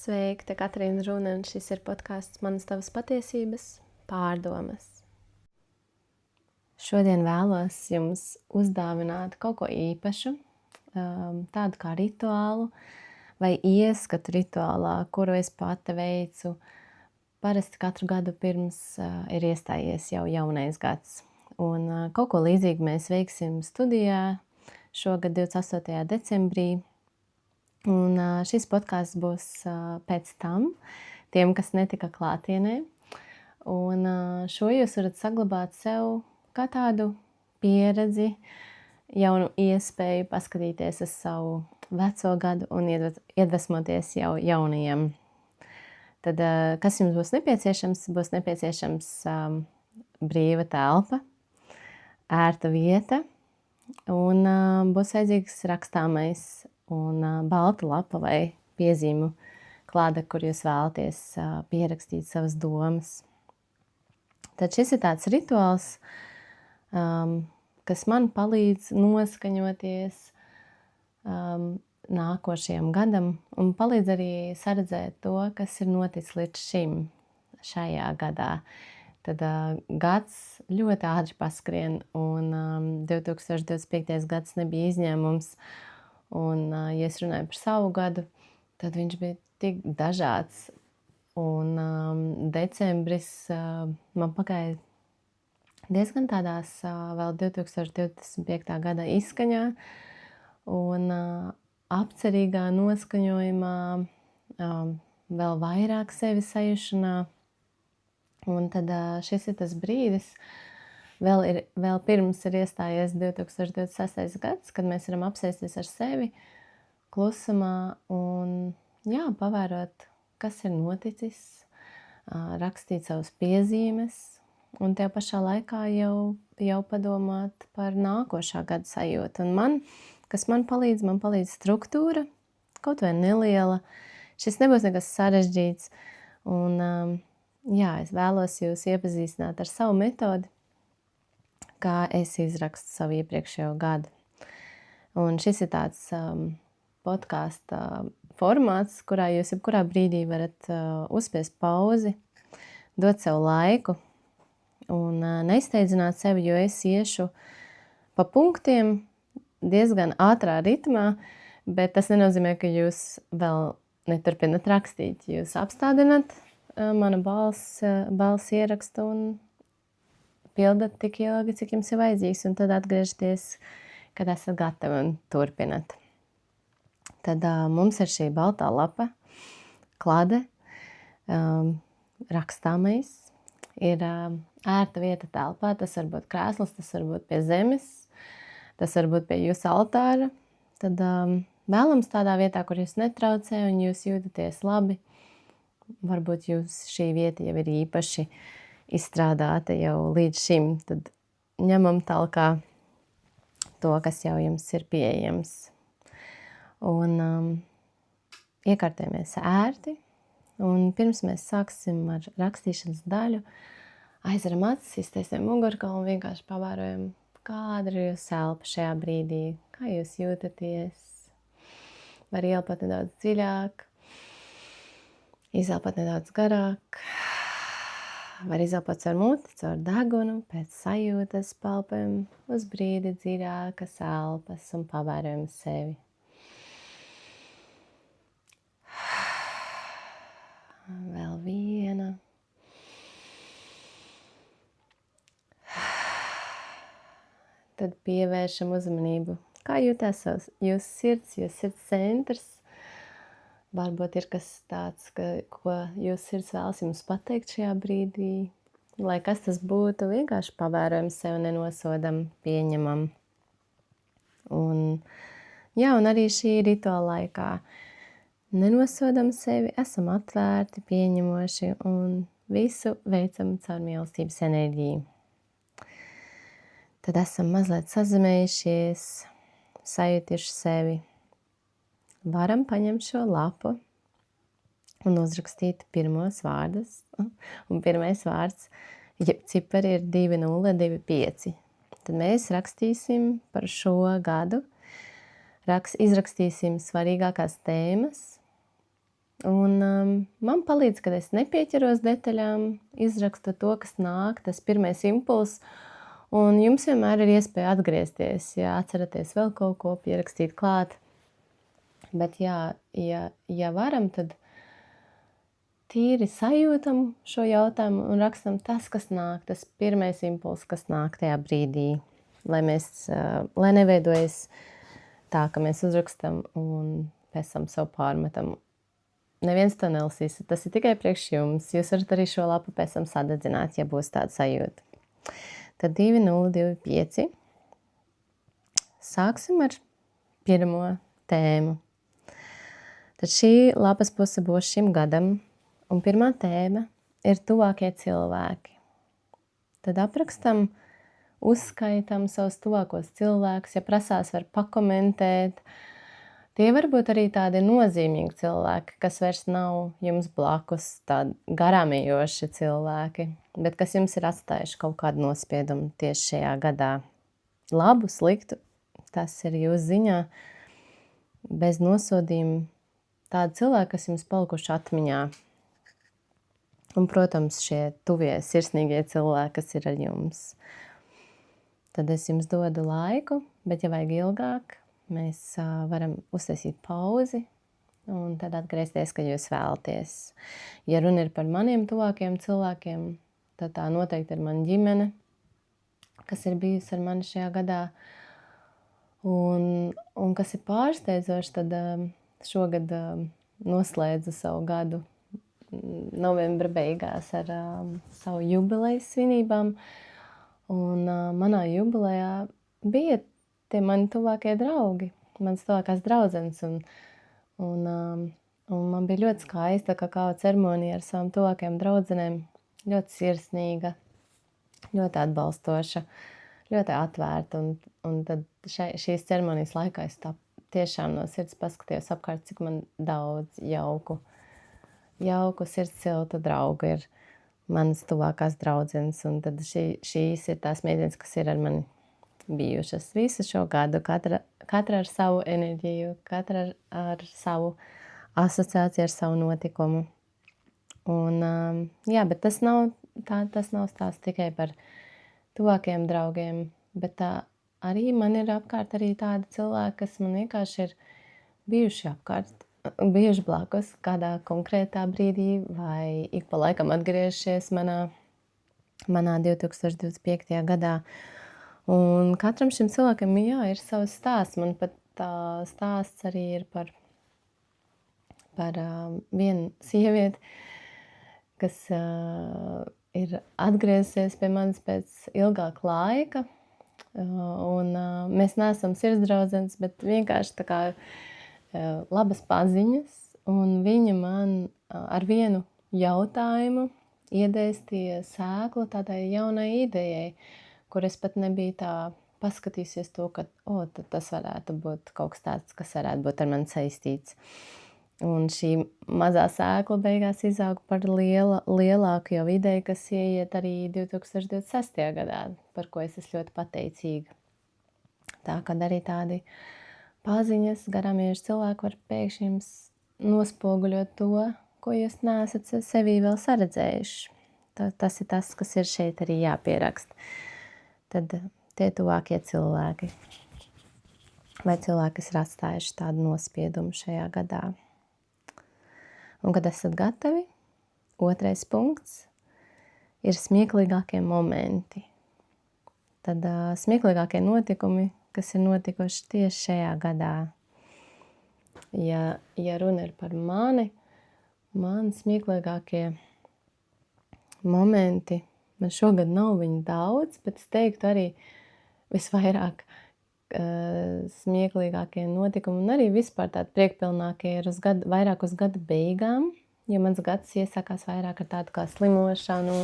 Sveiki, te Katrīna Rune, un šis ir podcasts Manas tavas patiesības pārdomas. Šodien vēlos jums uzdāvināt kaut ko īpašu, tādu kā rituālu vai ieskatu rituālā, kuru es pati veicu. Parasti katru gadu pirms ir iestājies jau jaunais gads. Un kaut ko līdzīgu mēs veiksim studijā šogad 28. decembrī. Un šis podcasts būs pēc tam, tiem, kas netika klātienē. Un šo jūs varat saglabāt sev kā tādu pieredzi, jaunu iespēju paskatīties uz savu veco gadu un iedvesmoties jau jaunajam. Tad, kas jums būs nepieciešams? Būs nepieciešams brīva telpa, ērta vieta un būs vajadzīgs rakstāmais un balta lapa vai piezīmu klāda, kur jūs vēlaties pierakstīt savas domas. Tad šis ir tāds rituāls, kas man palīdz noskaņoties nākošajam gadam un palīdz arī saredzēt to, kas ir noticis līdz šim šajā gadā. Tad gads ļoti ātri paskrien un 2025. gads nebija izņēmums. Un, ja es runāju par savu gadu, tad viņš bija tik dažāds. Un decembris man pagāja diezgan tādās vēl 2025. gada izskaņā un apcerīgā noskaņojumā, vēl vairāk sevi sajušanā. Un tad šis ir tas brīdis, vēl pirms ir iestājies 2026. gads, kad mēs varam apsēsties ar sevi klusumā un pavērot, kas ir noticis, rakstīt savas piezīmes un tajā pašā laikā jau padomāt par nākošā gada sajūtu. Un kas man palīdz struktūra, kaut vai neliela. Šis nebūs nekas sarežģīts. Un es vēlos jūs iepazīstināt ar savu metodi, kā es izrakstu savu iepriekšējo gadu. Un šis ir tāds podkāsta formāts, kurā jūs jebkurā brīdī varat uzspiest pauzi, dot sev laiku un nesteidzināt sevi, jo es iešu pa punktiem diezgan ātrā ritmā, bet tas nenozīmē, ka jūs vēl neturpināt rakstīt. Jūs apstādināt mana balss ierakstu un pildat tik ilgi, cik jums ir vajadzīgs, un tad atgriežaties, kad esat gatavi un turpinat. Tad mums ir šī baltā lapa, klāde, rakstāmais, ir ērta vieta telpā, tas var būt krēsls, tas var būt pie zemes, tas var būt pie jūsu altāra. Tad vēlams tādā vietā, kur jūs netraucē un jūs jūtaties labi. Varbūt šī vieta jau ir īpaši izstrādāta jau līdz šim, tad ņemam talkā to, kas jau jums ir pieejams. Un iekārtojamies ērti, un pirms mēs sāksim ar rakstīšanas daļu, aizveram acis, iztaisam mugurkaulu un vienkārši pavērojam, kāda ir jūsu elpa šajā brīdī, kā jūs jūtaties. Var ielpot nedaudz dziļāk, izelpot nedaudz garāk. Var izelpot caur muti, caur degunu, pēc sajūtas palpam uz brīdi dziļākas elpas un pavērojam sevi. Vēl viena. Tad pievēršam uzmanību. Kā jūtas jūsu sirds centrs? Varbūt ir kas tāds, ko jūsu sirds vēlas jums pateikt šajā brīdī. Lai kas tas būtu, vienkārši pavērojam sevi, nenosodam, pieņemam. Un arī šī rituāla laikā nenosodam sevi, esam atvērti, pieņemoši un visu veicam caur mīlestības enerģiju. Tad esam mazliet sazemējušies, sajutuši sevi. Varam paņemt šo lapu un uzrakstīt pirmos vārdus. Un pirmais vārds, cipari ir 2025. Tad mēs rakstīsim par šo gadu. Izrakstīsim svarīgākās tēmas Un man palīdz, kad es nepieķeros detaļām, izrakstu to, kas nāk, tas pirmais impulss, un jums vienmēr ir iespēja atgriezties, ja atceraties vēl kaut ko, pierakstīt klāt. Bet jā, ja varam, tad tīri sajūtam šo jautājumu un rakstam tas, kas nāk, tas pirmais impulss, kas nāk tajā brīdī, lai neveidojas tā, ka mēs uzrakstam un pēc tam sev pārmetam. Neviens to nelasīs, tas ir tikai priekš jums. Jūs varat arī šo lapu pēc tam sadedzināt, ja būs tāda sajūta. Tad 2025. Sāksim ar pirmo tēmu. Tad šī lapas puse būs šim gadam, un pirmā tēma ir tuvākie cilvēki. Tad aprakstam, uzskaitam savus tuvākos cilvēkus, ja prasās, var pakomentēt. Tie var būt arī tādi nozīmīgi cilvēki, kas vairs nav jums blakus, tādi garāmējoši cilvēki, bet kas jums ir atstājuši kaut kādu nospiedumu tieši šajā gadā. Labu, sliktu, tas ir jūsu ziņā, bez nosodījuma. Tādi cilvēki, kas jums palikuši atmiņā. Un, protams, šie tuvie, sirsnīgie cilvēki, kas ir ar jums. Tad es jums dodu laiku, bet ja vajag ilgāk, mēs varam uztaisīt pauzi un tad atgriezties, kad jūs vēlaties. Ja runa ir par maniem tuvākiem cilvēkiem, tad tā noteikti ir mana ģimene, kas ir bijusi ar mani šajā gadā. Un kas ir pārsteidzoši, tad šogad noslēdzu savu gadu novembra beigās ar savu jubilejas svinībām. Un manā jubilejā bija tie mani tuvākie draugi, mans tuvākās draudzenes. Un man bija ļoti skaista kakao ceremonija ar savām tuvākajām draudzenēm. Ļoti sirsnīga, ļoti atbalstoša, ļoti atvērta. Un tad šīs ceremonijas laikā es tā tiešām no sirds paskatījos apkārt, cik man daudz jauku sirds siltu draugu ir manas tuvākās draudzenes. Un tad šīs ir tās meitenes, kas ir ar mani bijušas visu šo gadu, katra ar savu enerģiju, katra ar savu asociāciju, ar savu notikumu. Un, jā, bet tas nav stāsts tikai par tuvākiem draugiem, bet tā arī man ir apkārt arī tādi cilvēki, kas man vienkārši ir bijuši apkārt, bijuši blakus kādā konkrētā brīdī vai ik pa laikam atgriežies manā 2025. gadā. Un katram šim cilvēkam, jā, ir savs stāsts. Man pat stāsts arī ir par vienu sievieti, kas ir atgriezusies pie manis pēc ilgāka laika. Un mēs neesam sirdsdraudzenes, bet vienkārši tā kā labas paziņas. Un viņa man ar vienu jautājumu iedēstīja sēklu tādai jaunai idejai, kur es pat nebiju tā paskatījusies to, ka tas varētu būt kaut kas tāds, kas varētu būt ar mani saistīts. Un šī mazā sēkla beigās izauga par lielāku jau ideju, kas ieiet arī 2026. gadā, par ko es esmu ļoti pateicīga. Tā, kad arī tādi paziņas, garāmieši cilvēki var pēkšņi jums nospoguļot to, ko jūs neesat sevī vēl saredzējuši. Tas ir tas, kas ir šeit arī jāpieraksta. Tad tie tuvākie cilvēki vai cilvēki, kas ir atstājuši tādu nospiedumu šajā gadā. Un, kad esat gatavi, otrais punkts ir smieklīgākie momenti. Tad smieklīgākie notikumi, kas ir notikuši tieši šajā gadā. Ja runa ir par mani smieklīgākie momenti, man šogad nav viņu daudz, bet es teiktu arī visvairāk smieklīgākie notikumi un arī vispār tādi priekpilnākie ir vairāk uz gada beigām, jo mans gads iesākās vairāk ar tādu kā slimošanu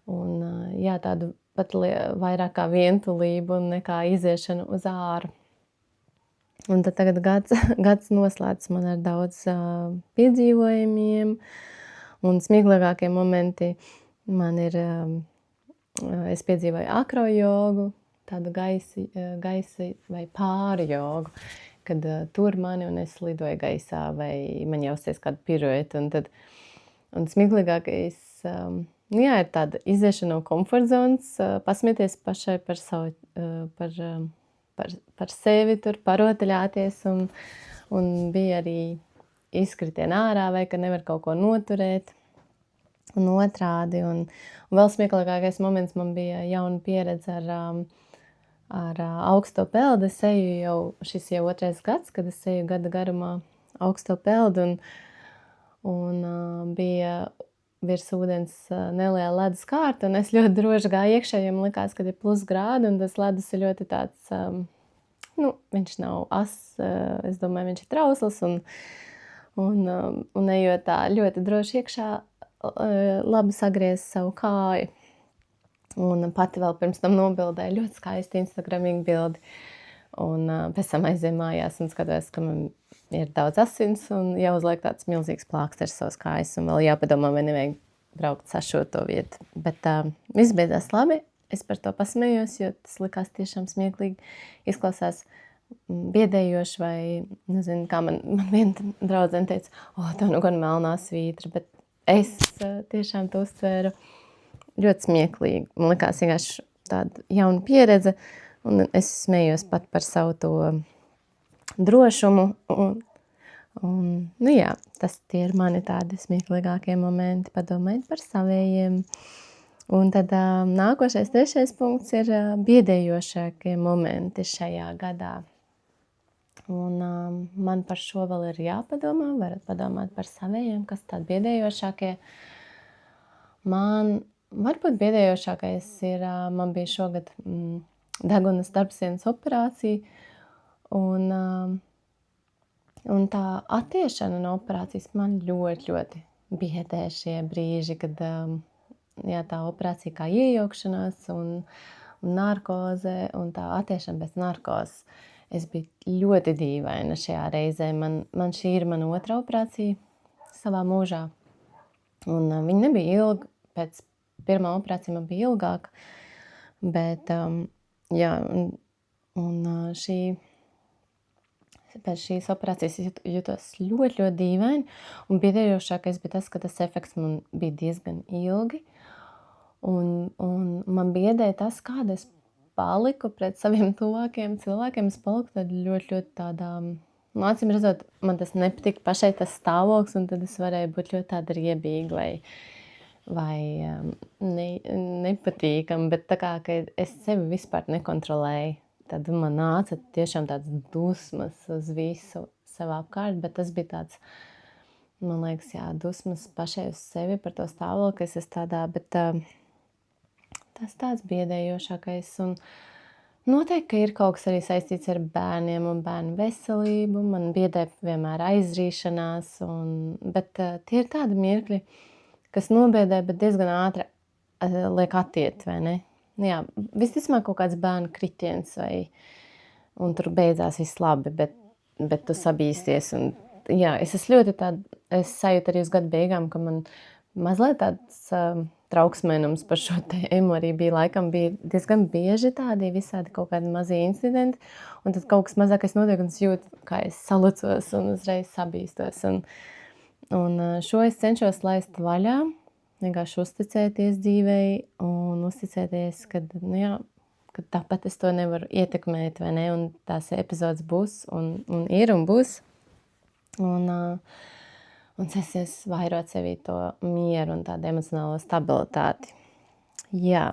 un jā, tādu pat vairāk kā vientulību nekā iziešanu uz āru. Un tad tagad gads noslēdz man ar daudz piedzīvojumiem un smieklīgākie momenti man ir, es piedzīvoju akrojogu, tādu gaisa vai pāri jogu. kad tur mani un es lidoju gaisā vai man jāuzties kādu piruetu. Un smieklīgākais, jā, ir tāda iziešana no komforta zonas, pasmieties pašai par savu, par sevi tur, parotaļāties un bija arī izkritieni ārā vai ka nevar kaut ko noturēt. Un otrādi. Un vēl smieklīgākais moments man bija jauna pieredze ar augsto peldu. Es eju šis jau 2. gads, kad es eju gada garumā augsto peldu. Un bija virs ūdens neliela ledus kārta, un es ļoti droši gāju iekšā, jo man likās, ka ir +grādi, un tas ledus ir ļoti tāds, viņš nav ass, es domāju, viņš ir trausls, un ejot tā ļoti droši iekšā, labi sagriez savu kāju. Un pati vēl pirms tam nobildēju ļoti skaisti instagramīgi bildi. Un pēc tam aizēju mājās un skatos, ka man ir daudz asins un jāuzliek tāds milzīgs plāksters savas kājas un vēl jāpadomā, vai nevajag braukt sašot to vietu. Bet viss beidzās labi. Es par to pasmējos, jo tas likās tiešām smieklīgi. Izklausās biedējoši vai, nezinu, kā man viena draudzene teica, tev nu gan melnā svītra, bet es tiešām to uztvēru ļoti smieklīgi. Man likās vienkārši tāda jauna pieredze, un es smējos pat par savu to drošumu. Un jā, tie ir mani tādi smieklīgākie momenti, padomājiet par savējiem. Un tad nākošais 3. punkts ir biedējošākie momenti šajā gadā. Un man par šo vēl ir jāpadomā, varat padomāt par savējiem, kas tādi biedējošākie. Man varbūt biedējošākais ir, man bija šogad degunas darbsienas operācija, un tā attiešana no operācijas man ļoti, ļoti biedē šie brīži, kad tā operācija kā iejaukšanās un narkoze un tā attiešana bez narkozes. Es biju ļoti dīvaina šajā reizē. Man šī ir mana 2. operācija savā mūžā. Un viņa nebija ilga. Pēc 1. operācija man bija ilgāka. Bet, jā, pēc šīs operācijas jutos ļoti, ļoti dīvaini. Un biedējošākais bija tas, ka tas efekts man bija diezgan ilgi. Un man biedēja tas, kāda es paliku pret saviem tuvākiem cilvēkiem. Es paliku tāda ļoti, ļoti tādā, acīm redzot, man tas nepatika pašai tas stāvoklis, un tad es varēju būt ļoti tāda riebīga vai nepatīkama, bet tā kā, ka es sevi vispār nekontrolēju, tad man nāca tiešām tāds dusmas uz visu sev apkārt, bet tas bija tāds, man liekas, jā, dusmas pašai uz sevi par to stāvokli, ka es esmu tādā, bet tas tāds biedējošākais. Un noteikti, ka ir kaut kas arī saistīts ar bērniem un bērnu veselību. Man biedē vienmēr aizrīšanās, bet tie ir tādi mirkļi, kas nobiedē, bet diezgan ātri liek attiet, vai ne? Jā, visticamāk kaut kāds bērnu kritiens, un tur beidzās viss labi, bet tu sabīsties. Un, jā, es esmu ļoti tāda, es sajūtu arī uz gadu beigām, ka man mazliet tāds trauksmēnums par šo tēmu arī bija diezgan bieži tādi visādi kaut kādi mazi incidenti, un tad kaut kas mazākais notiek, un es jūtu, kā es salucos un uzreiz sabīstos. Un šo es cenšos laist vaļā, vienkārši uzticēties dzīvei un uzticēties, kad tāpat es to nevaru ietekmēt, vai ne, un tās epizodes būs, un ir un būs. Un censies vairot sevī to mieru un tādu emocionālo stabilitāti. Jā.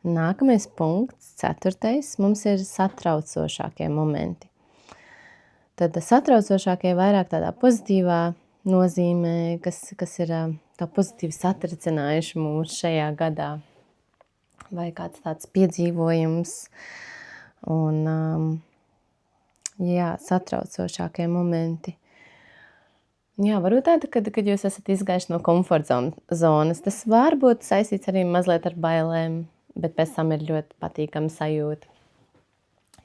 Nākamais punkts, 4. mums ir satraucošākie momenti. Tad satraucošākie vairāk tādā pozitīvā nozīmē, kas ir tā pozitīvi satricinājuši mūs šajā gadā. Vai kāds tāds piedzīvojums. Un jā, satraucošākie momenti. Jā, varbūt tāda, kad jūs esat izgājuši no komforta zonas. Tas var būt saistīts arī mazliet ar bailēm, bet pēc tam ir ļoti patīkama sajūta.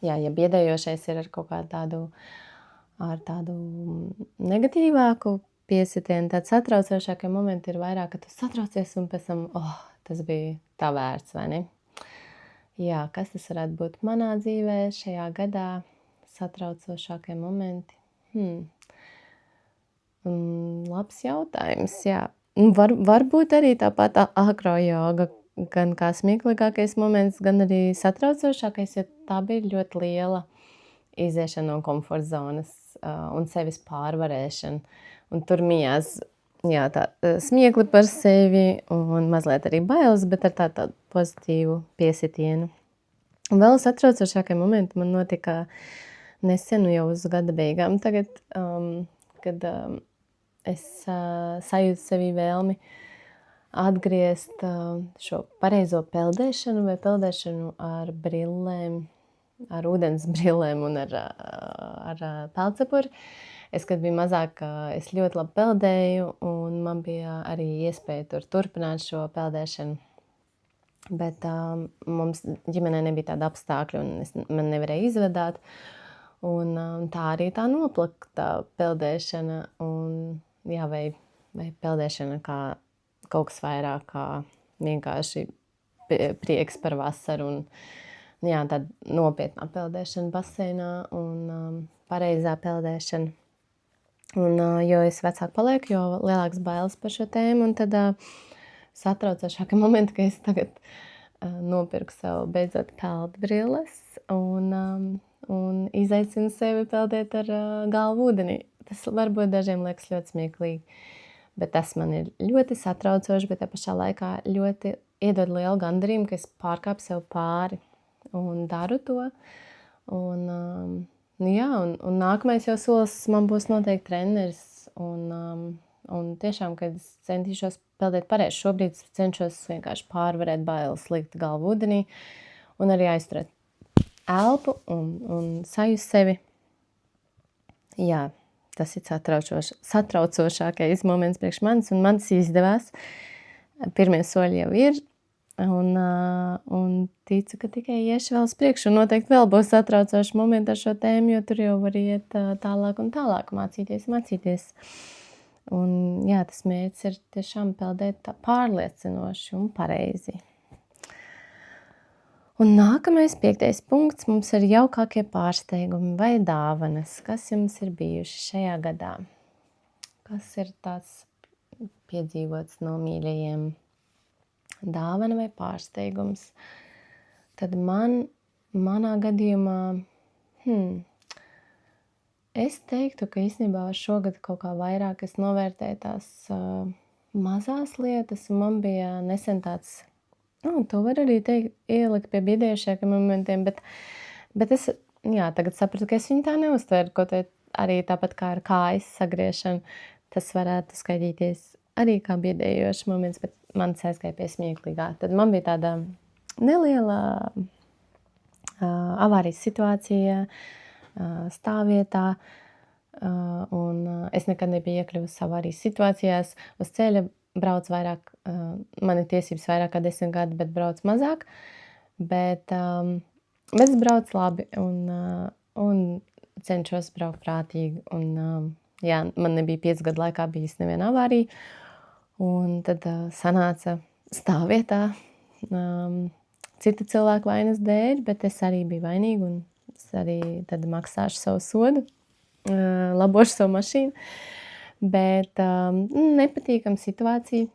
Jā, ja biedējošais ir ar kaut kādu tādu negatīvāku piesitienu, tad satraucošākie momenti ir vairāk, ka tu satraucies un pēc tam, tas bija tā vērts, vai ne? Jā, kas tas varētu būt manā dzīvē šajā gadā? satraucošākie momenti. Labs jautājums, jā. Varbūt arī tāpat akrojoga, gan kā smieklīgākais moments, gan arī satraucošākais, jo tā bija ļoti liela iziešana no komforta zonas un sevis pārvarēšana. Un tur mijās tā smiekli par sevi un mazliet arī bailes, bet ar tādu pozitīvu piesitienu. Un vēl satraucošākie momenti man notika nesen, jau uz gada beigām tagad, kad es sajūtu sevī vēlmi atgriezt šo pareizo peldēšanu vai peldēšanu ar brillēm, ar ūdens brillēm un ar peldcepuri. Es, kad biju mazāka, es ļoti labi peldēju, un man bija arī iespēja tur turpināt šo peldēšanu. Bet mums ģimenē nebija tāda apstākļa, un man nevarēja izvedāt. Un tā arī tā noplaka tā peldēšana, un, vai peldēšana kā kaut kas vairāk kā vienkārši prieks par vasaru un tāda nopietnā peldēšana baseinā un pareizā peldēšana. Un, jo es vecāk palieku, jo lielāks bailes par šo tēmu, un tad satraucošākie momenti, ka es tagad nopirku sev beidzot peldbrilles un izaicinu sevi peldēt ar galvu ūdenī. Tas varbūt dažiem liekas ļoti smieklīgi, bet tas man ir ļoti satraucoši, bet tā pašā laikā ļoti iedod lielu gandarījumu, ka es pārkāpu sev pāri un daru to. Un nākamais jau solis man būs noteikti treneris. Un tiešām, kad es centīšos peldēt pareizi, šobrīd es cenšos vienkārši pārvarēt bailes, likt galvu ūdenī un arī aizturēt elpu un sajust sevi. Jā, tas ir satraucošākais moments priekš manis, un man tas izdevās. Pirmie soļi jau ir. Un ticu, ka tikai iešu vēl uz priekšu, un noteikti vēl būs satraucoši momenti ar šo tēmu, jo tur jau var iet tālāk un tālāk, mācīties. Un tas mērķis ir tiešām peldēt tā pārliecinoši un pareizi. Un nākamais 5. punkts mums ir jaukākie pārsteigumi vai dāvanas, kas jums ir bijuši šajā gadā. Kas ir tāds piedzīvots no mīļajiem? Dāvana vai pārsteigums? Tad manā gadījumā, es teiktu, ka īstenībā šogad kaut kā vairāk es novērtēju tās mazās lietas, un man bija nesen tāds, to var arī teikt, ielikt pie biedējušākiem momentiem, bet es tagad sapratu, ka es viņu tā neuztveru, kaut arī tāpat kā ar kājas sagriešanu, tas varētu skaitīties arī kā biedējošs moments, bet man aizgāja pie smieklīgā. Tad man bija tāda neliela avārijas situācija stāvvietā, un es nekad nebiju iekļuvusi avārijas situācijās. Uz ceļa brauc vairāk, man ir tiesības vairāk kā 10 gadi, bet brauc mazāk. Bet es braucu labi un cenšos braukt prātīgi. Un, man nebija 5 gadu laikā bijis neviena avārija. Un tad sanāca stāvvietā cita cilvēka vainas dēļ, bet es arī biju vainīga, un es arī tad maksāšu savu sodu, labošu savu mašīnu. Bet nepatīkama situācija,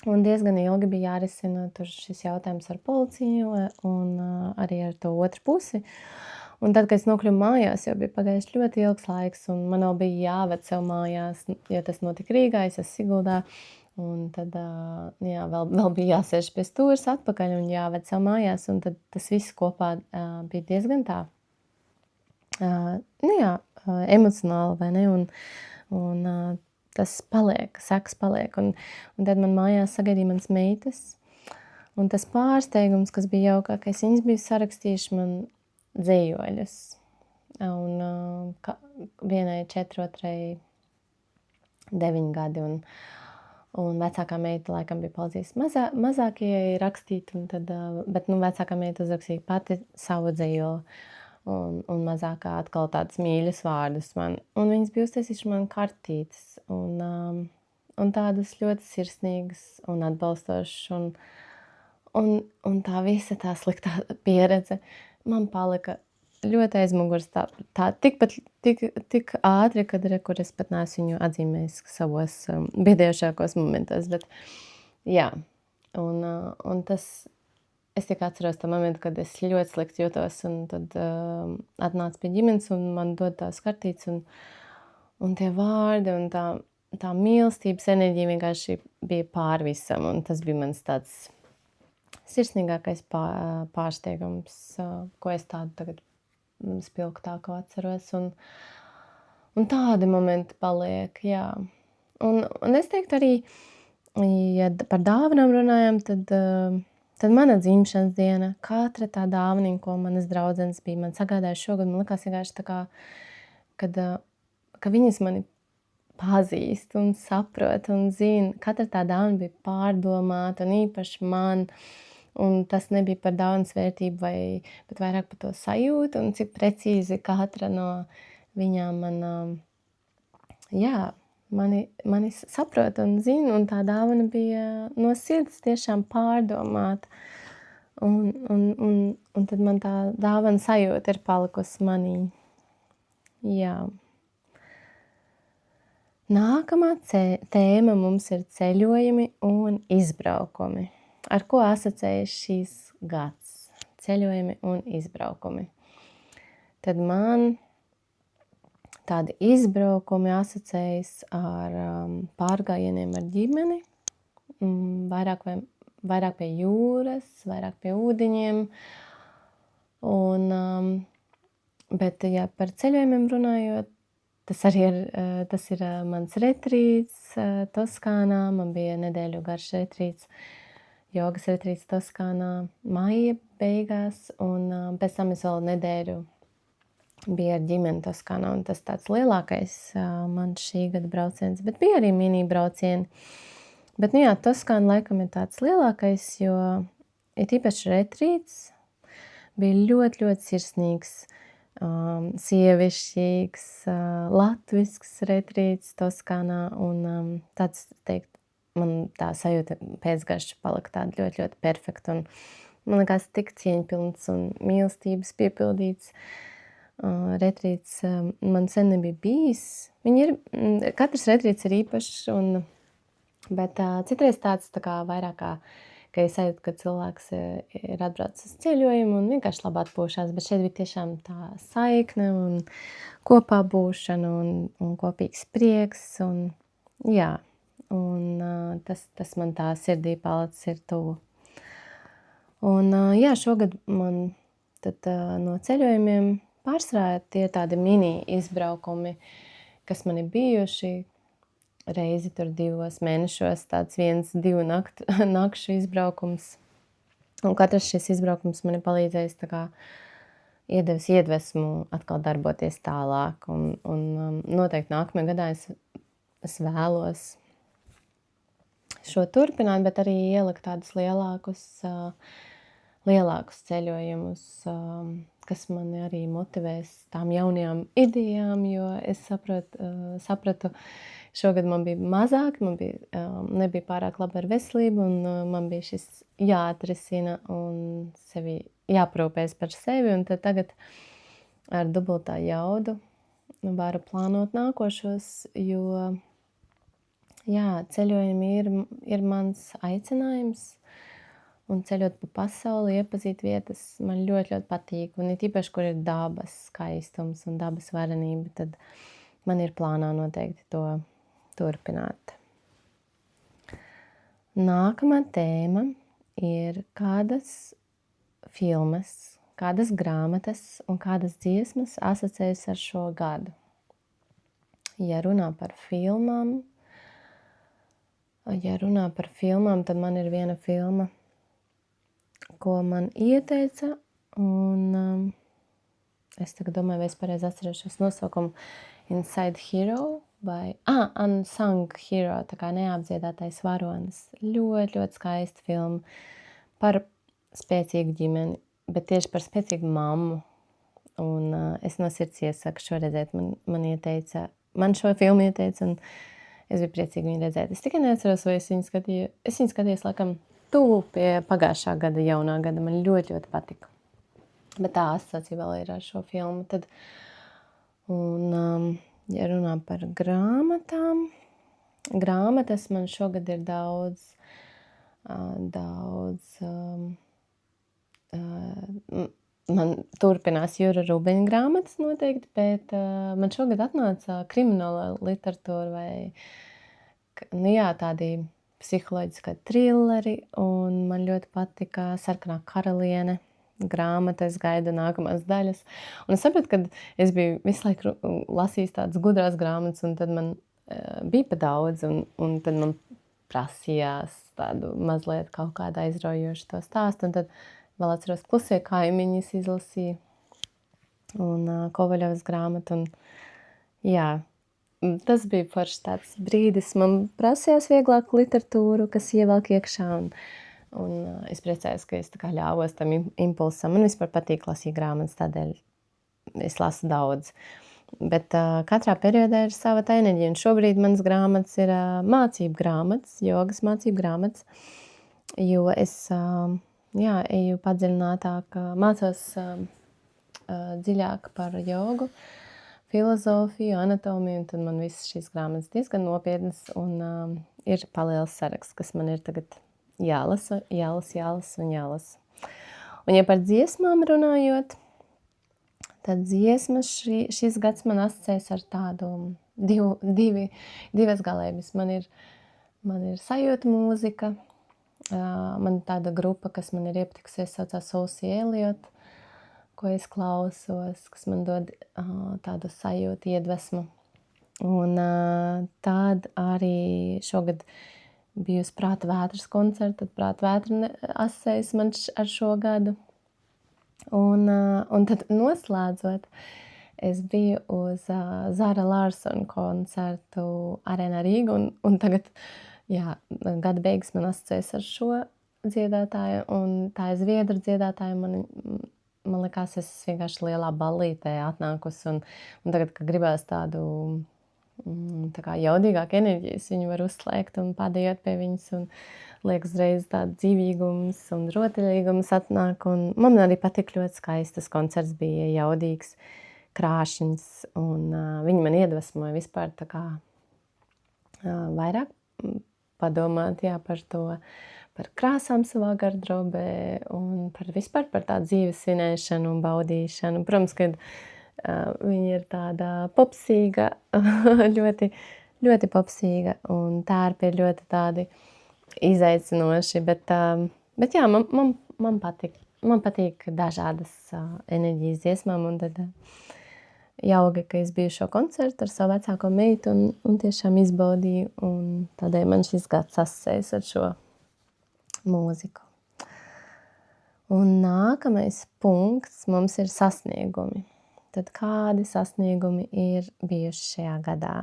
un diezgan ilgi bija jārisina tur šis jautājums ar policiju un arī ar to otru pusi. Un tad, kad es nokļuvu mājās, jau bija pagājis ļoti ilgs laiks, un man vēl bija jāved sev mājās, jo tas notika Rīgā, es esmu Siguldā. Un tad vēl bija jāsēž pie stūres atpakaļ un jāved sev mājās, un tad tas viss kopā bija diezgan tā, emocionāli, vai ne? Un tas paliek, sekas paliek. Un tad man mājās sagaidīja manas meitas, un tas pārsteigums, kas bija jaukākais, viņas bija sarakstījuši man dzējoļus. Un vienai 4, otrai 9 gadi. Un vecākā meita laikam bija palīdzējusi mazākajai rakstīt, bet vecākā meita uzrakstīja pati savu dzējoli. Un mazākā atkal tādas mīļas vārdus man. Un viņas bija uztaisījuši man kartītes. Un tādas ļoti sirsnīgas un atbalstošas. Un tā visa tā sliktā pieredze man palika ļoti aizmugurs tik ātri, kur es pat neesmu viņu atzīmējis savos biedējošākos momentos, bet jā, un tas, es tik atceros tā momentu, kad es ļoti slikti jūtos, un tad atnācu pie ģimenes, un man dod tās kartītes, un tie vārdi, un tā mīlestības enerģija vienkārši bija pār visam, un tas bija mans tāds sirsnīgākais pārsteigums, ko es tādu tagad spilgtāko atceros, un tādi momenti paliek, jā. Un es teiktu arī, ja par dāvanām runājam, tad mana dzimšanas diena, katra tā dāvaniņa, ko manas draudzenes bija man sagādājuši šogad, man likās vienkārši tā kā, ka viņas mani pazīst un saprot un zina. Katra tā dāvana bija pārdomāta un īpaši man, un tas nebija par dāvanas vērtību, bet vairāk par to sajūtu, un cik precīzi katra no viņām mani saprot un zina, un tā dāvana bija no sirds tiešām pārdomāta. Un tad man tā dāvana sajūta ir palikusi manī. Jā. Nākamā tēma mums ir ceļojumi un izbraukumi. Ar ko asociējas šīs gads? Ceļojumi un izbraukumi. Tad man tādi izbraukumi asociējas ar pārgājieniem ar ģimeni, vairāk pie jūras, vairāk pie ūdeņiem. Bet, ja par ceļojumiem runājot, tas ir mans retrīts Toskānā. Man bija nedēļu garš retrīts, jogas retrīts Toskānā maija beigās, un pēc tam es vēl nedēļu biju ar ģimeni Toskānā, un tas tāds lielākais man šī gada brauciens, bet bija arī mini braucieni. Bet, jā, Toskāna laikam ir tāds lielākais, jo ir īpaši retrīts, bija ļoti, ļoti sirsnīgs, sievišķīgs, latvisks retrīts Toskānā, un tāds, teikt, man tā sajūta pēcgarša palika tāda ļoti, ļoti perfekta, un man likās tik cieņpilns un mīlestības piepildīts retrīts. Man sen nebija bijis. Katrs retrīts ir īpašs, bet citreiz tāds tā kā vairāk ka es sajūtu, ka cilvēks ir atbraucis uz ceļojumu un vienkārši labi atpūšās, bet šeit bija tiešām tā saikne un kopā būšana un kopīgs prieks, un jā. Un tas man tā sirdī palicis ir tuvu. Un jā, šogad man tad no ceļojumiem pārsvarā tie tādi mini izbraukumi, kas man ir bijuši reizi tur 2 mēnešos, tāds 1-2 nakšu izbraukums. Un katrs šis izbraukums man ir palīdzējis tā kā iedevis iedvesmu atkal darboties tālāk. Un noteikti nākamajā gadā es vēlos šo turpināt, bet arī ielikt tādus lielākus ceļojumus, kas mani arī motivēs tām jaunajām idejām, jo es sapratu, šogad man bija mazāk, nebija pārāk labi ar veselību, un man bija šis jāatrisina un sevi jāprūpēs par sevi, un tad tagad ar dubultā jaudu varu plānot nākošos, jo jā, ceļojumi ir mans aicinājums, un ceļot pa pasauli, iepazīt vietas, man ļoti, ļoti patīk. Un ir īpaši, kur ir dabas skaistums un dabas varenība, tad man ir plānā noteikti to turpināt. Nākamā tēma ir kādas filmas, kādas grāmatas un kādas dziesmas asociējas ar šo gadu. Ja runā par filmām, tad man ir viena filma, ko man ieteica, un es tagad domāju, vai es pareizi atcerēšos nosaukumu Inside Hero vai Unsung Hero, tā kā neapdziedātais varonis. Ļoti, ļoti skaista filma par spēcīgu ģimeni, bet tieši par spēcīgu mammu. Un es no sirds iesaku šo redzēt. Man šo filmu ieteica, un es biju priecīga viņu redzēt. Es tikai neatceros, vai es viņu skatīju. Es viņu skatījos, laikam, tuvu pie pagājušā gada, jaunā gada. Man ļoti, ļoti patika. Bet tā asociācija vēl ir ar šo filmu. Ja runā par grāmatām, grāmatas man šogad ir daudz man turpinās Jura Rubeņa grāmatas noteikti, bet man šogad atnāca krimināla literatūra vai tādi psiholoģiski trilleri, un man ļoti patika Sarkanā karaliene grāmata, es gaidu nākamās daļas. Un es sapratu, ka es biju visu laiku lasījis tādas gudrās grāmatas, un tad man bija pa daudz, un tad man prasījās tādu mazliet kaut kādu aizraujošu to stāstu, un tad vēl atceros Klusie kaimiņas izlasīju un Kovaļovas grāmatu. Tas bija foršs tāds brīdis. Man prasījās vieglāk literatūru, kas ievelk iekšā, un es priecājos, ka es tā kā ļāvos tam impulsam. Man vispār patīk lasīt grāmatas, tādēļ es lasu daudz. Bet katrā periodā ir sava tā enerģija, un šobrīd manas grāmatas ir mācību grāmatas, jogas mācību grāmatas, jo es eju padziļinātāk, mācos dziļāk par jogu, filozofiju, anatomiju, un tad man visas šīs grāmatas diezgan nopietnas, un ir paliels saraksts, kas man ir tagad jālasa. Un ja par dziesmām runājot, tad dziesmas šis gads man asociējas ar tādu divas galības. Man ir sajūta mūzika, man tāda grupa, kas man ir iepatikusies, saucās Sausi Eliot, ko es klausos, kas man dod tādu sajūtu, iedvesmu. Un tad arī šogad biju uz Prāta vētras koncertu, tad Prāta vētra asociējas man ar šo gadu. Un tad noslēdzot, es biju uz Zara Larsona koncertu Arēnā Rīga, un tagad, gada beigas man asociējas ar šo dziedātāju, un tā ir zviedru dziedātāja. Man likās, es vienkārši lielā ballītē atnākusi, un tagad, kad gribās tādu tā kā jaudīgāku enerģiju, viņu var uzslēgt un padējot pie viņas, un liekas uzreiz tāds dzīvīgums un rotaļīgums atnāk, un man arī patīk ļoti skaisti. Tas koncerts bija jaudīgs, krāšņs, un viņi man iedvesmoja vispār tā kā vairāk padomāt par to, par krāsām savā gardrobē un vispār par tādu dzīves svinēšanu un baudīšanu. Protams, ka viņa ir tāda popsīga, ļoti, ļoti popsīga, un tērpi ir ļoti tādi izaicinoši, bet man patīk dažādas enerģijas dziesmām, un tad jauki, ka es biju šo koncertu ar savu vecāko meitu un tiešām izbaudīju, un tādēļ man šis gads asociējas ar šo mūziku. Un nākamais punkts mums ir sasniegumi. Tad kādi sasniegumi ir bijuši šajā gadā?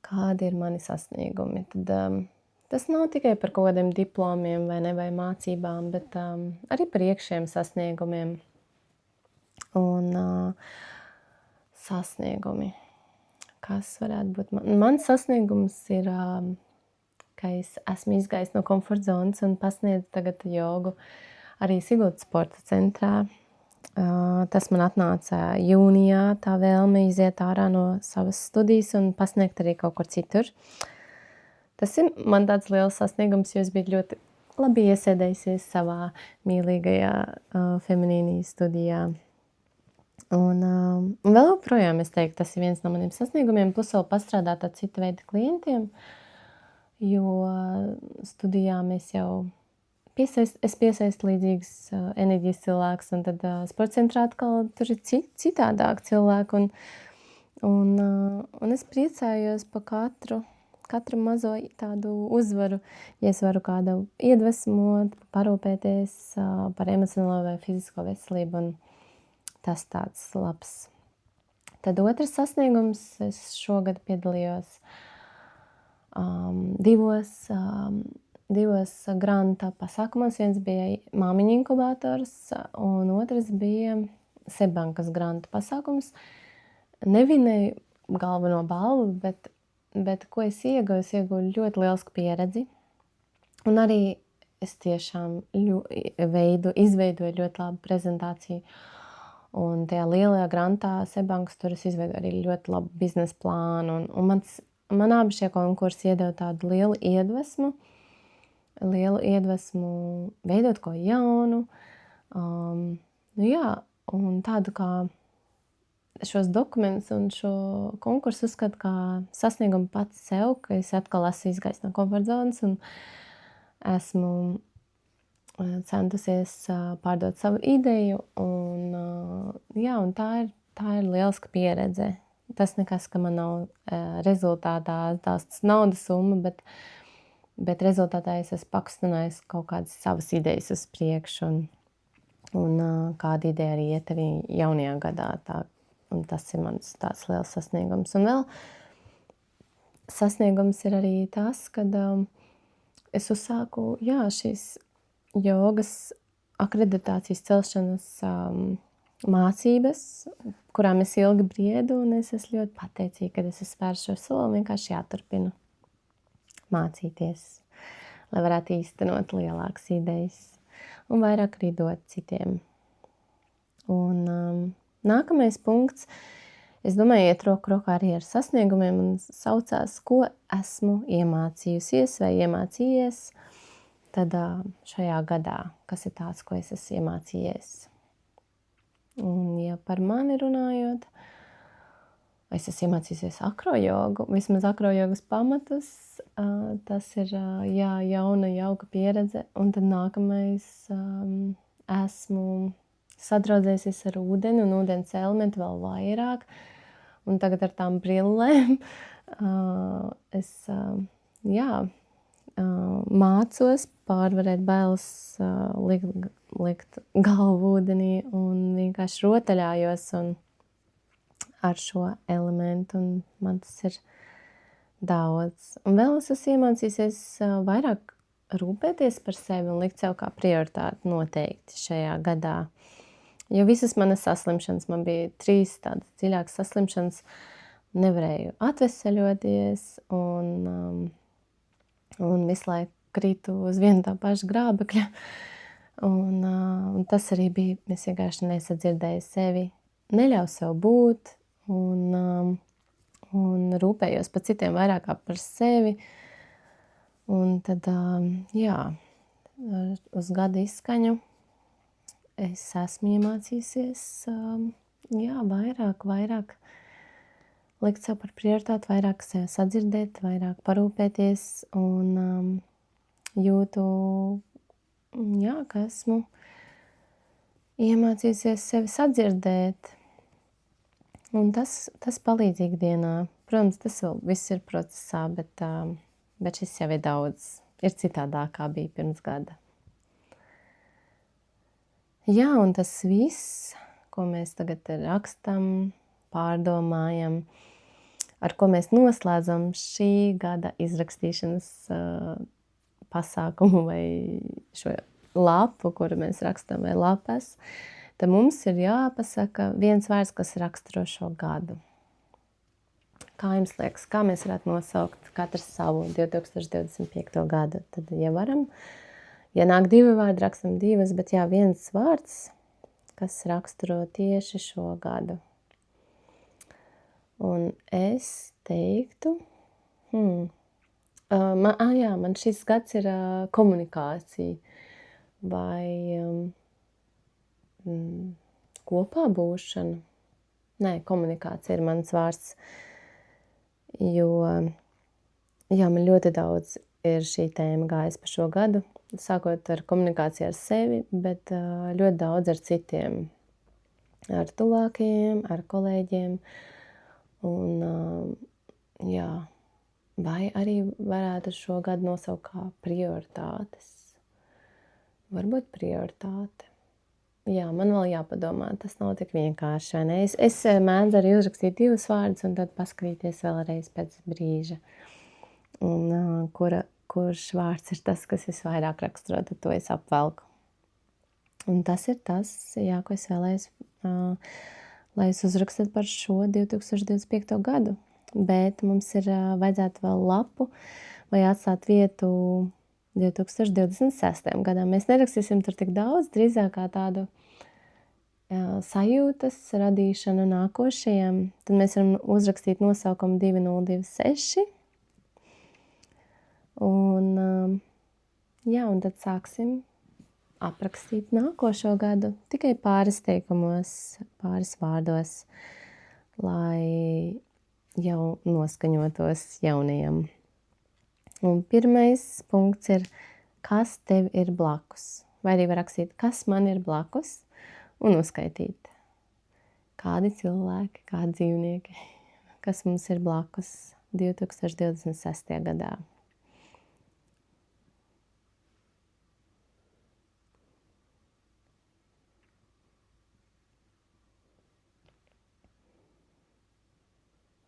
Kādi ir mani sasniegumi? Tad tas nav tikai par kaut kādiem diplomiem vai mācībām, bet arī par iekšējiem sasniegumiem. Un sasniegumi. Kas varētu būt? Mans sasniegums ir, ka es esmu izgājis no komforta zonas un pasniedzu tagad jogu arī Siguldas sporta centrā. Tas man atnāca jūnijā, tā vēlme iziet ārā no savas studijas un pasniegt arī kaut kur citur. Tas ir man tāds liels sasniegums, jo es biju ļoti labi iesēdējusies savā mīlīgajā feminīnī studijā. Un vēl joprojām es teiktu, tas ir viens no maniem sasniegumiem, plus vēl pastrādāt ar citu veidu klientiem, jo studijā mēs jau es piesaistu līdzīgas enerģijas cilvēkus, un tad sporta centrā atkal tur ir citādāk cilvēki, un es priecājos pa katru mazo tādu uzvaru, ja es varu kādu iedvesmot, parūpēties par emocionālo vai fizisko veselību, un tas tāds labs. Tad otrs sasniegums, es šogad piedalījos divos granta pasākumos. Viens bija māmiņu inkubators, un otrs bija Seibankas granta pasākums. Nevinēju galveno balvu, bet ko es ieguvu ļoti lielsku pieredzi. Un arī es tiešām izveidoju ļoti labu prezentāciju. Un tajā lielajā grantā Seibankas tur es izveidoju arī ļoti labu biznesa plānu. Un man abi šie konkursi iedeva tādu lielu iedvesmu veidot ko jaunu. Un tādu kā šos dokumentus un šo konkursu uzskatu kā sasniegumu pats sev, ka es atkal esmu izgājis no komforta zonas un esmu centusies pārdot savu ideju. Un tā ir lieliska pieredze. Tas nekas, ka man nav rezultātā tās naudas summa, bet rezultātā es esmu pakustinājis kaut kādas savas idejas uz priekšu. Un kāda ideja arī iet arī jaunajā gadā. Un tas ir mans tāds liels sasniegums. Un vēl sasniegums ir arī tas, kad es uzsāku šīs jogas akreditācijas celšanas mācības, kurām es ilgi briedu, un es esmu ļoti pateicīga, kad es spēru šo soli, vienkārši jāturpina mācīties, lai varētu īstenot lielākas idejas un vairāk arī dot citiem. Un nākamais punkts, es domāju, iet roku rokā arī ar sasniegumiem un saucās, ko esmu iemācījusies vai iemācījies tad šajā gadā, kas ir tāds, ko es esmu iemācījies. Un, ja par mani runājot, es esmu iemācījusies akrojogu, vismaz akrojogas pamatus. Tas ir jauna, jauka pieredze. Un tad nākamais esmu sadraudzējusies ar ūdeni un ūdens elementu vēl vairāk. Un tagad ar tām brillēm es mācos pārvarēt bailes, likt galvu ūdenī un vienkārši rotaļājos ar šo elementu, un man tas ir daudz. Un vēl es esmu iemācījusies vairāk rūpēties par sevi un likt sev kā prioritāti noteikti šajā gadā. Jo visas manas saslimšanas, man bija 3 tādas dziļākas saslimšanas, nevarēju atveseļoties un visu laiku kritu uz vienu tā pašu grābekļa. Un tas arī bija, es vienkārši nesadzirdēju sevi, neļauju sev būt un rūpējos par citiem vairāk kā par sevi. Un tad, uz gada izskaņu es esmu iemācījusies, vairāk likt sev par prioritāti, vairāk sev sadzirdēt, vairāk parūpēties un jūtu, ka esmu iemācījusies sevi sadzirdēt. Un tas palīdz ikdienā. Protams, tas vēl viss ir procesā, bet šis jau ir daudz, ir citādāk, kā bija pirms gada. Un tas viss, ko mēs tagad rakstam, pārdomājam, ar ko mēs noslēdzam šī gada izrakstīšanas pasākumu vai šo lapu, kuru mēs rakstam, vai lapas, tad mums ir jāpasaka viens vārds, kas raksturo šo gadu. Kā jums liekas, kā mēs varētu nosaukt katrs savu 2025. gadu? Tad, ja varam, ja nāk 2 vārdi, rakstam 2, bet viens vārds, kas raksturo tieši šo gadu. Un es teiktu, man šis gads ir komunikācija vai kopā būšana. Nē, komunikācija ir mans vārds, jo man ļoti daudz ir šī tēma gājis pa šo gadu, sākot ar komunikāciju ar sevi, bet ļoti daudz ar citiem, ar tuvākajiem, ar kolēģiem. Un, vai arī varētu šo gadu nosaukt kā prioritātes. Varbūt prioritāte. Man vēl jāpadomā, tas nav tik vienkārši, vai ne? Es mēdzu arī uzrakstīt 2 vārdus un tad paskatīties vēlreiz pēc brīža. Un kurš vārds ir tas, kas visvairāk raksturo, tad to es apvelku. Un tas ir tas, ko es vēlējos, lai es uzrakstītu par šo 2025. gadu. Bet mums ir vajadzētu vēl lapu vai atstāt vietu 2026. gadam. Mēs nerakstīsim tur tik daudz, drīzāk kā tādu sajūtas radīšanu nākošajam. Tad mēs varam uzrakstīt nosaukumu 2026. Un tad sāksim aprakstīt nākošo gadu tikai pāris teikumos, pāris vārdos, lai jau noskaņotos jaunajam. Un pirmais punkts ir, kas tev ir blakus. Vai arī var rakstīt, kas man ir blakus, un uzskaitīt, kādi cilvēki, kādi dzīvnieki, kas mums ir blakus 2026. gadā.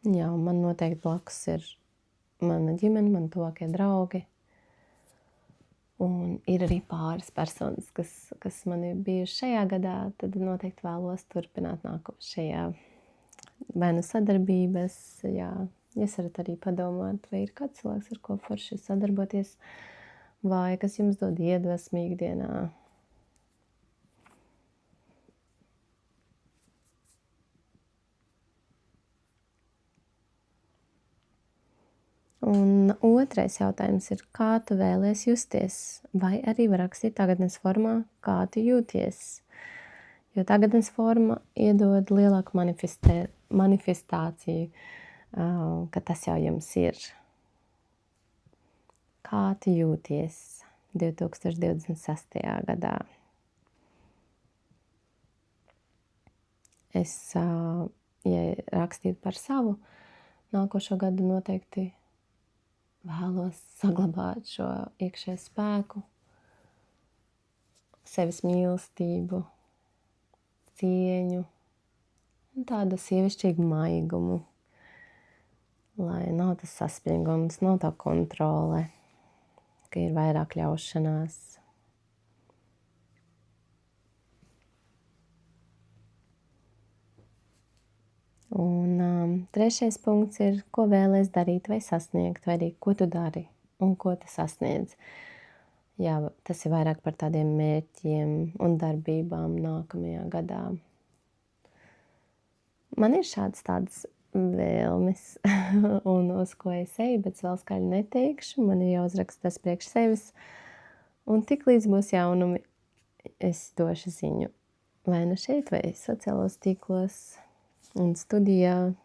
Jā, man noteikti blakus ir mana ģimene, man tuvākie draugi. Un ir arī pāris personas, kas man ir bijuši šajā gadā, tad noteikti vēlos turpināt nākošajā vai nu sadarbības. Jā, jūs varat arī padomāt, vai ir kāds cilvēks, ar ko forši sadarboties, vai kas jums dod iedvesmu ikdienā. Un otrais jautājums ir, kā tu vēlies justies, vai arī var rakstīt tagadnes formā, kā tu jūties. Jo tagadnes forma iedod lielāku manifestāciju, ka tas jau jums ir. Kā tu jūties 2026. gadā? Es, ja rakstītu par savu nākošo gadu, noteikti vēlos saglabāt šo iekšējo spēku, sevis mīlestību, cieņu un tādu sievišķīgu maigumu, lai nav tas saspringums, nav tā kontrole, ka ir vairāk ļaušanās. Un trešais punkts ir, ko vēlies darīt vai sasniegt, vai arī ko tu dari un ko tu sasniedz. Jā, tas ir vairāk par tādiem mērķiem un darbībām nākamajā gadā. Man ir tādas vēlmes, un uz ko es eju, bet vēl skaļi neteikšu. Man ir jāuzraksta tas priekš sevis, un tik līdz būs jaunumi, es došu ziņu. Vai nu šeit, vai sociālos tīklos un studijā.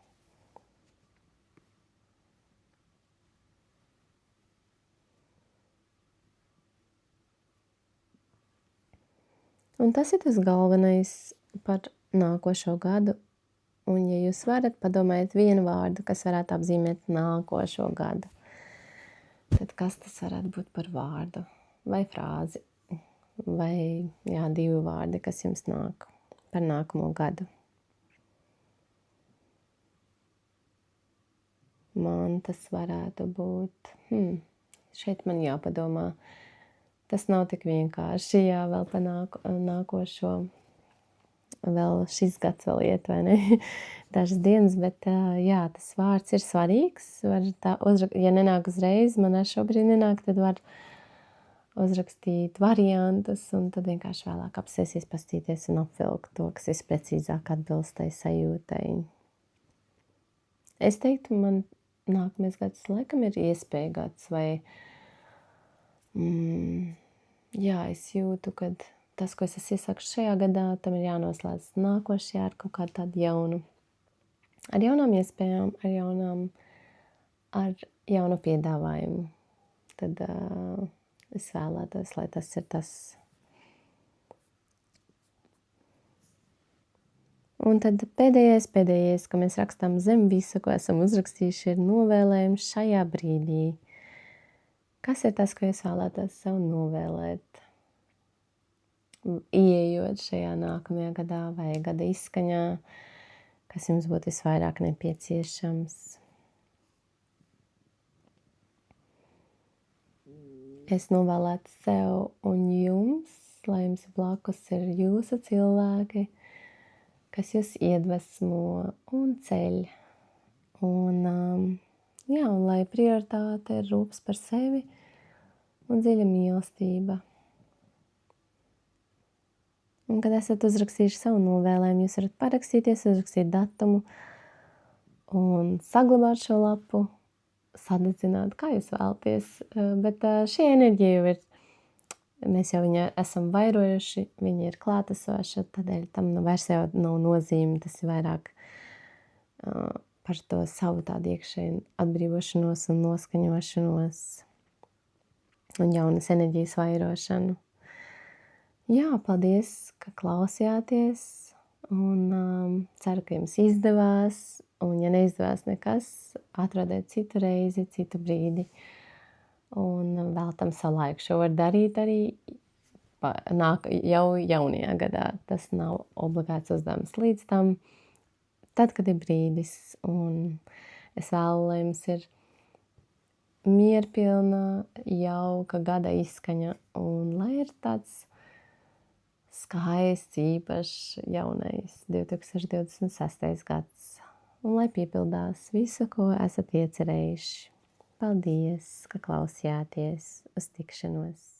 Un tas ir tas galvenais par nākošo gadu. Un ja jūs varat, padomājiet vienu vārdu, kas varētu apzīmēt nākošo gadu. Tad kas tas varētu būt par vārdu? Vai frāzi? Vai divi vārdi, kas jums nāk par nākamo gadu? Man tas varētu būt, šeit man jāpadomā. Tas nav tik vienkārši, vēl pa nākošo, vēl šis gads vēl iet, vai ne? Dažas dienas, bet tas vārds ir svarīgs. Ja nenāk uzreiz, man ar šobrīd nenāk, tad var uzrakstīt variantus, un tad vienkārši vēlāk apsēsties, pastīties un apvilkt to, kas visprecīzāk atbilst tai sajūtai. Es teiktu, man nākamais gads laikam ir iespēja gads, vai es jūtu, ka tas, ko es esmu iesākuši šajā gadā, tam ir jānoslēdz nākošajā ar kaut kādu tādu jaunu, ar jaunām iespējām, ar jaunu piedāvājumu. Tad es vēlētos, lai tas ir tas. Un tad pēdējais, ka mēs rakstām zem visu, ko esam uzrakstījuši, ir novēlējums šajā brīdī. Kas ir tas, ko jūs vēlētos sev novēlēt? Ieejot šajā nākamajā gadā vai gada izskaņā, kas jums būtu visvairāk nepieciešams? Es novēlētu sev un jums, lai jums blakus ir jūsu cilvēki, kas jūs iedvesmo un ceļ. Un lai prioritāte ir rūpes par sevi un dziļa mīlestība. Un, kad esat uzrakstījuši savu novēlējumu, jūs varat parakstīties, uzrakstīt datumu un saglabāt šo lapu, sadedzināt, kā jūs vēlaties. Bet šī enerģija jau ir, mēs jau viņu esam vairojuši, viņa ir klātesoša, tādēļ tam vairs jau nav nozīme, tas ir vairāk par to savu tādu iekšēju atbrīvošanos un noskaņošanos un jaunas enerģijas vairošanu. Jā, paldies, ka klausījāties, un ceru, ka jums izdevās, un ja neizdevās nekas, atrodiet citu reizi, citu brīdi, un veltam savu laiku. Šo var darīt arī jau jaunajā gadā. Tas nav obligāts uzdevums līdz tam, tad, kad ir brīdis, un es vēlu, lai jums ir mierpilna, jauka gada izskaņa, un lai ir tāds skaists, īpašs jaunais 2026. gads, un lai piepildās visu, ko esat iecerējuši. Paldies, ka klausījāties. Uz tikšanos!